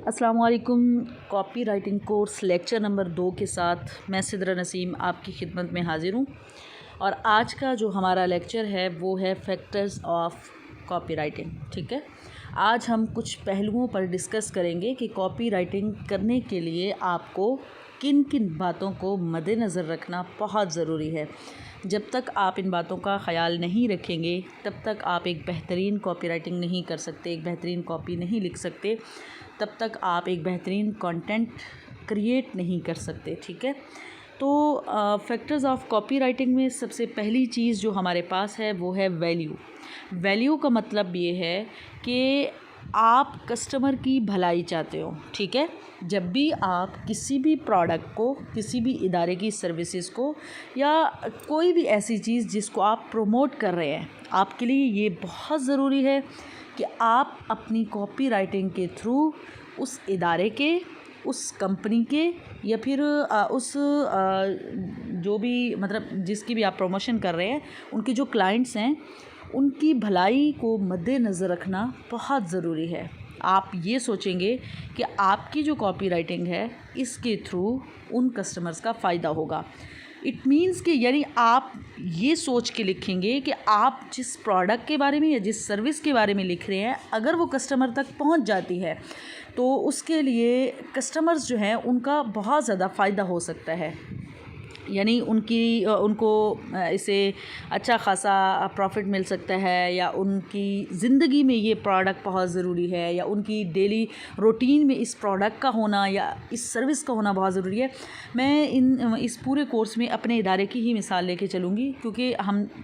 अस्सलाम वालेकुम। Copy writing course lecture number 2 के साथ मैं सिद्रा नसीम आपकी खिदमत में हाज़िर हूँ। और आज का जो हमारा लेक्चर है वो है फैक्टर्स ऑफ कॉपी राइटिंग। ठीक है, आज हम कुछ पहलुओं पर डिस्कस करेंगे कि कॉपी राइटिंग करने के लिए आपको किन किन बातों को मद्देनज़र रखना बहुत ज़रूरी है। जब तक आप इन बातों का ख़याल नहीं रखेंगे तब तक आप एक बेहतरीन कॉपी राइटिंग नहीं कर सकते, एक बेहतरीन कॉपी नहीं लिख सकते, तब तक आप एक बेहतरीन कंटेंट क्रिएट नहीं कर सकते। ठीक है, तो फैक्टर्स ऑफ कॉपी राइटिंग में सबसे पहली चीज़ जो हमारे पास है वो है वैल्यू। वैल्यू का मतलब ये है कि आप कस्टमर की भलाई चाहते हो। ठीक है, जब भी आप किसी भी प्रोडक्ट को, किसी भी इदारे की सर्विसेज को या कोई भी ऐसी चीज़ जिसको आप प्रमोट कर रहे हैं, आपके लिए ये बहुत ज़रूरी है कि आप अपनी कॉपी राइटिंग के थ्रू उस इदारे के, उस कंपनी के या फिर उस जो भी मतलब जिसकी भी आप प्रमोशन कर रहे हैं, उनके जो क्लाइंट्स हैं उनकी भलाई को मद्देनज़र रखना बहुत ज़रूरी है। आप ये सोचेंगे कि आपकी जो कॉपी राइटिंग है इसके थ्रू उन कस्टमर्स का फ़ायदा होगा। इट मीन्स कि यानी आप ये सोच के लिखेंगे कि आप जिस प्रोडक्ट के बारे में या जिस सर्विस के बारे में लिख रहे हैं, अगर वो कस्टमर तक पहुंच जाती है तो उसके लिए कस्टमर्स जो हैं उनका बहुत ज़्यादा फ़ायदा हो सकता है। यानी उनको इससे अच्छा खासा प्रॉफिट मिल सकता है, या उनकी ज़िंदगी में ये प्रोडक्ट बहुत ज़रूरी है, या उनकी डेली रूटीन में इस प्रोडक्ट का होना या इस सर्विस का होना बहुत ज़रूरी है। मैं इस पूरे कोर्स में अपने इदारे की ही मिसाल लेके चलूँगी, क्योंकि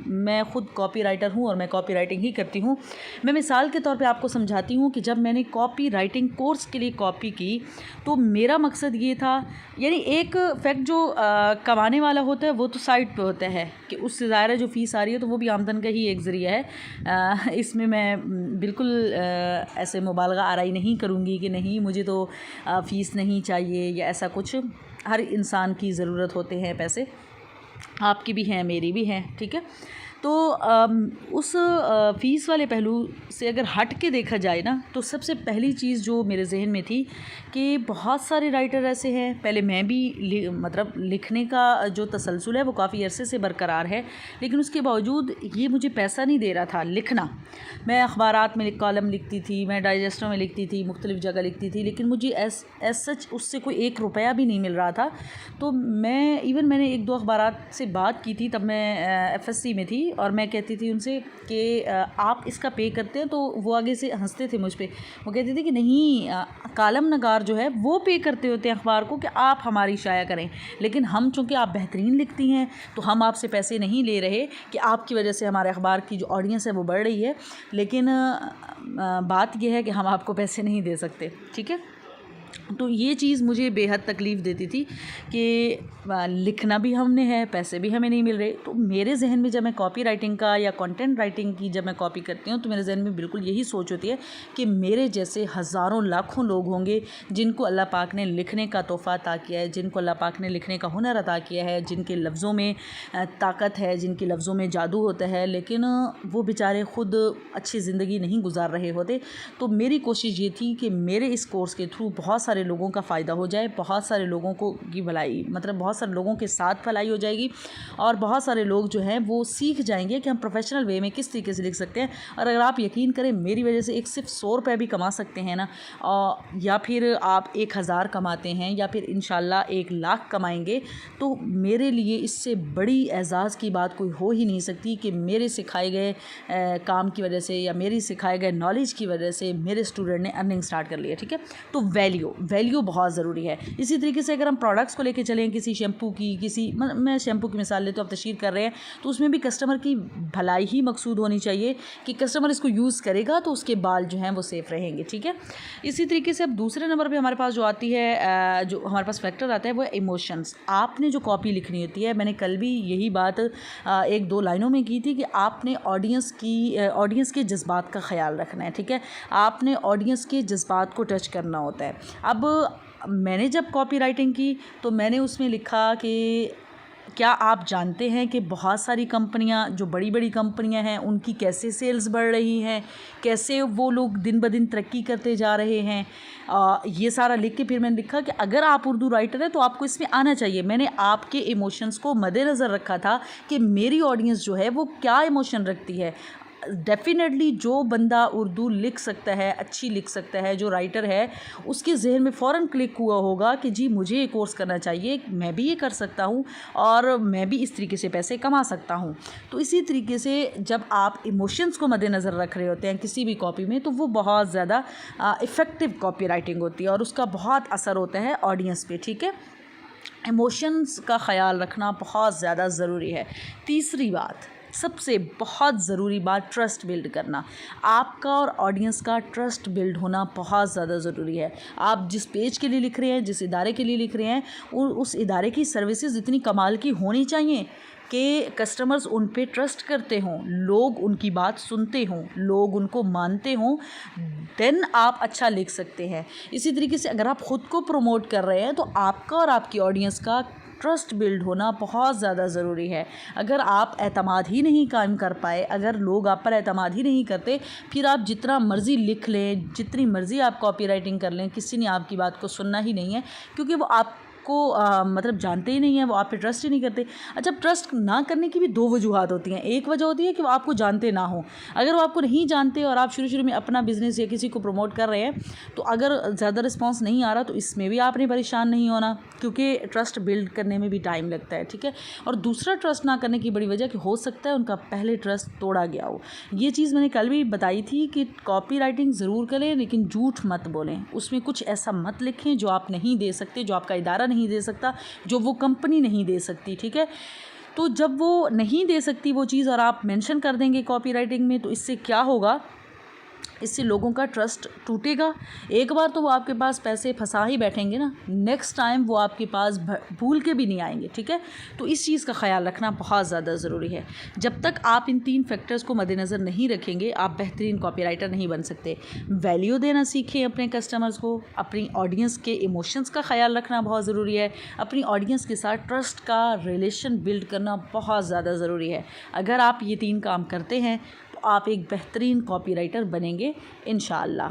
मैं ख़ुद कॉपी राइटर हूँ और मैं कॉपी राइटिंग ही करती हूँ। मैं मिसाल के तौर पे आपको समझाती हूँ कि जब मैंने कॉपी राइटिंग कोर्स के लिए कॉपी की तो मेरा मकसद ये था, यानी एक फैक्ट जो कमाने वाला होता है वो तो साइड पे होता है कि उससे ज़ाहिर जो फ़ीस आ रही है तो वो भी आमदन का ही एक ज़रिया है। इसमें मैं बिल्कुल ऐसे मुबालगा आराई नहीं करूँगी कि नहीं मुझे तो फ़ीस नहीं चाहिए या ऐसा कुछ। हर इंसान की ज़रूरत होते हैं पैसे, आपकी भी हैं, मेरी भी हैं। ठीक है, तो उस फ़ीस वाले पहलू से अगर हट के देखा जाए ना, तो सबसे पहली चीज़ जो मेरे जहन में थी कि बहुत सारे राइटर ऐसे हैं, पहले मैं भी मतलब लिखने का जो तसलसल है वो काफ़ी अरसे से बरकरार है, लेकिन उसके बावजूद ये मुझे पैसा नहीं दे रहा था लिखना। मैं अखबारात में कॉलम लिखती थी, मैं डाइजेस्टर में लिखती थी, मुख्तलिफ़ जगह लिखती थी, लेकिन मुझे एज सच उससे कोई 1 रुपया भी नहीं मिल रहा था। तो मैंने 1-2 अखबारात से बात की थी, तब मैं FSC में थी, और मैं कहती थी उनसे कि आप इसका पे करते हैं, तो वो आगे से हंसते थे मुझ पे। वो कहते थे कि नहीं, कालम नगार जो है वो पे करते होते हैं अखबार को कि आप हमारी शाया करें, लेकिन हम चूँकि आप बेहतरीन लिखती हैं तो हम आपसे पैसे नहीं ले रहे कि आपकी वजह से हमारे अखबार की जो ऑडियंस है वो बढ़ रही है, लेकिन बात यह है कि हम आपको पैसे नहीं दे सकते। ठीक है, तो ये चीज़ मुझे बेहद तकलीफ़ देती थी कि लिखना भी हमने है, पैसे भी हमें नहीं मिल रहे। तो मेरे जहन में जब मैं कॉपी राइटिंग का या कंटेंट राइटिंग की जब मैं कॉपी करती हूँ तो मेरे जहन में बिल्कुल यही सोच होती है कि मेरे जैसे हज़ारों लाखों लोग होंगे जिनको अल्लाह पाक ने लिखने का तोहफ़ा अता किया है, जिनको अल्लाह पाक ने लिखने का हुनर अता किया है, जिनके लफ्ज़ों में ताकत है, जिनके लफ्ज़ों में जादू होता है, लेकिन वो बेचारे ख़ुद अच्छी ज़िंदगी नहीं गुजार रहे होते। तो मेरी कोशिश ये थी कि मेरे इस कोर्स के थ्रू बहुत सारे लोगों का फ़ायदा हो जाए, बहुत सारे लोगों को की भलाई, मतलब बहुत सारे लोगों के साथ भलाई हो जाएगी, और बहुत सारे लोग जो हैं वो सीख जाएंगे कि हम प्रोफेशनल वे में किस तरीके से लिख सकते हैं। और अगर आप यकीन करें, मेरी वजह से एक सिर्फ 100 रुपये भी कमा सकते हैं ना, या फिर आप 1000 कमाते हैं, या फिर इंशाल्लाह 1 लाख कमाएंगे, तो मेरे लिए इससे बड़ी एजाज़ की बात कोई हो ही नहीं सकती कि मेरे सिखाए गए काम की वजह से या मेरी सिखाए गए नॉलेज की वजह से मेरे स्टूडेंट ने अर्निंग स्टार्ट कर लिया। ठीक है, तो वैल्यू बहुत ज़रूरी है। इसी तरीके से अगर हम प्रोडक्ट्स को लेके चलें, किसी शैम्पू की, मैं शैम्पू की मिसाल ले तो आप तशहीर कर रहे हैं, तो उसमें भी कस्टमर की भलाई ही मकसूद होनी चाहिए कि कस्टमर इसको यूज़ करेगा तो उसके बाल जो हैं वो सेफ़ रहेंगे। ठीक है, इसी तरीके से अब दूसरे नंबर पे हमारे पास जो आती है, जो हमारे पास फैक्टर आता है वो है इमोशंस। आपने जो कॉपी लिखनी होती है, मैंने कल भी यही बात 1-2 लाइनों में की थी कि आपने ऑडियंस के जज्बात का ख्याल रखना है। ठीक है, आपने ऑडियंस के जज्बात को टच करना होता है। अब मैंने जब कॉपी राइटिंग की तो मैंने उसमें लिखा कि کیا آپ جانتے ہیں کہ بہت ساری کمپنیاں جو بڑی بڑی کمپنیاں ہیں ان کی کیسے سیلز بڑھ رہی ہیں، کیسے وہ لوگ دن بدن ترقی کرتے جا رہے ہیں؟ یہ سارا لکھ کے پھر میں نے لکھا کہ اگر آپ اردو رائٹر ہیں تو آپ کو اس میں آنا چاہیے۔ میں نے آپ کے ایموشنز کو مد نظر رکھا تھا کہ میری آڈینس جو ہے وہ کیا ایموشن رکھتی ہے۔ ڈیفینیٹلی جو بندہ اردو لکھ سکتا ہے، اچھی لکھ سکتا ہے، جو رائٹر ہے، اس کے ذہن میں فوراً کلک ہوا ہوگا کہ جی مجھے یہ کورس کرنا چاہیے، میں بھی یہ کر سکتا ہوں اور میں بھی اس طریقے سے پیسے کما سکتا ہوں۔ تو اسی طریقے سے جب آپ ایموشنز کو مد نظر رکھ رہے ہوتے ہیں کسی بھی کاپی میں، تو وہ بہت زیادہ افیکٹو کاپی رائٹنگ ہوتی ہے اور اس کا بہت اثر ہوتا ہے آڈینس پہ، ٹھیک ہے۔ ایموشنز کا خیال رکھنا بہت زیادہ ضروری ہے۔ تیسری بات، سب سے بہت ضروری بات، ٹرسٹ بلڈ کرنا۔ آپ کا اور آڈینس کا ٹرسٹ بلڈ ہونا بہت زیادہ ضروری ہے۔ آپ جس پیج کے لیے لکھ رہے ہیں، جس ادارے کے لیے لکھ رہے ہیں، اس ادارے کی سروسز اتنی کمال کی ہونی چاہیے کہ کسٹمرز ان پہ ٹرسٹ کرتے ہوں، لوگ ان کی بات سنتے ہوں، لوگ ان کو مانتے ہوں، دین آپ اچھا لکھ سکتے ہیں۔ اسی طریقے سے اگر آپ خود کو پروموٹ کر رہے ہیں تو آپ کا اور آپ کی آڈینس کا ٹرسٹ بلڈ ہونا بہت زیادہ ضروری ہے۔ اگر آپ اعتماد ہی نہیں قائم کر پائے، اگر لوگ آپ پر اعتماد ہی نہیں کرتے، پھر آپ جتنا مرضی لکھ لیں، جتنی مرضی آپ کاپی رائٹنگ کر لیں، کسی نے آپ کی بات کو سننا ہی نہیں ہے، کیونکہ وہ آپ کو مطلب جانتے ہی نہیں ہیں، وہ آپ پہ ٹرسٹ ہی نہیں کرتے۔ اچھا، ٹرسٹ نہ کرنے کی بھی دو وجوہات ہوتی ہیں۔ ایک وجہ ہوتی ہے کہ وہ آپ کو جانتے نہ ہوں۔ اگر وہ آپ کو نہیں جانتے اور آپ شروع میں اپنا بزنس یا کسی کو پروموٹ کر رہے ہیں، تو اگر زیادہ رسپانس نہیں آ رہا تو اس میں بھی آپ نے پریشان نہیں ہونا، کیونکہ ٹرسٹ بلڈ کرنے میں بھی ٹائم لگتا ہے، ٹھیک ہے۔ اور دوسرا، ٹرسٹ نہ کرنے کی بڑی وجہ کہ ہو سکتا ہے ان کا پہلے ٹرسٹ توڑا گیا ہو۔ یہ چیز میں نے کل بھی بتائی تھی کہ کاپی رائٹنگ ضرور کریں لیکن جھوٹ مت بولیں، اس میں کچھ ایسا مت لکھیں جو آپ نہیں دے سکتے، جو آپ کا ادارہ نہیں دے سکتا، جو وہ کمپنی نہیں دے سکتی، ٹھیک ہے۔ تو جب وہ نہیں دے سکتی وہ چیز اور آپ مینشن کر دیں گے کاپی رائٹنگ میں، تو اس سے کیا ہوگا، اس سے لوگوں کا ٹرسٹ ٹوٹے گا۔ ایک بار تو وہ آپ کے پاس پیسے پھنسا ہی بیٹھیں گے نا، نیکسٹ ٹائم وہ آپ کے پاس بھول کے بھی نہیں آئیں گے، ٹھیک ہے۔ تو اس چیز کا خیال رکھنا بہت زیادہ ضروری ہے۔ جب تک آپ ان 3 فیکٹرز کو مد نظر نہیں رکھیں گے، آپ بہترین کاپی رائٹر نہیں بن سکتے۔ ویلیو دینا سیکھیں اپنے کسٹمرز کو، اپنی آڈینس کے ایموشنز کا خیال رکھنا بہت ضروری ہے، اپنی آڈینس کے ساتھ ٹرسٹ کا ریلیشن بلڈ کرنا بہت زیادہ ضروری ہے۔ اگر آپ یہ 3 کام کرتے ہیں تو آپ ایک بہترین کاپی رائٹر بنیں گے انشاءاللہ۔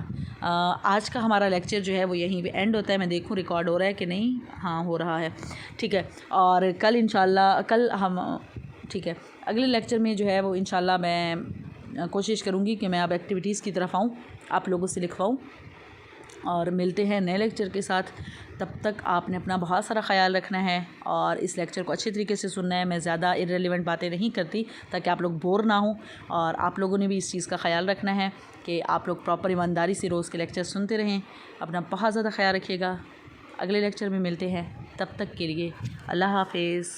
آج کا ہمارا لیکچر جو ہے وہ یہیں پہ اینڈ ہوتا ہے۔ میں دیکھوں ریکارڈ ہو رہا ہے کہ نہیں، ہاں ہو رہا ہے، ٹھیک ہے۔ اور کل انشاءاللہ ٹھیک ہے، اگلے لیکچر میں جو ہے وہ انشاءاللہ میں کوشش کروں گی کہ میں اب ایکٹیویٹیز کی طرف آؤں، آپ لوگوں سے لکھواؤں، اور ملتے ہیں نئے لیکچر کے ساتھ۔ تب تک آپ نے اپنا بہت سارا خیال رکھنا ہے اور اس لیکچر کو اچھے طریقے سے سننا ہے۔ میں زیادہ ارریلیونٹ باتیں نہیں کرتی تاکہ آپ لوگ بور نہ ہوں، اور آپ لوگوں نے بھی اس چیز کا خیال رکھنا ہے کہ آپ لوگ پراپر ایمانداری سے روز کے لیکچر سنتے رہیں۔ اپنا بہت زیادہ خیال رکھیے گا۔ اگلے لیکچر میں ملتے ہیں، تب تک کے لیے اللہ حافظ۔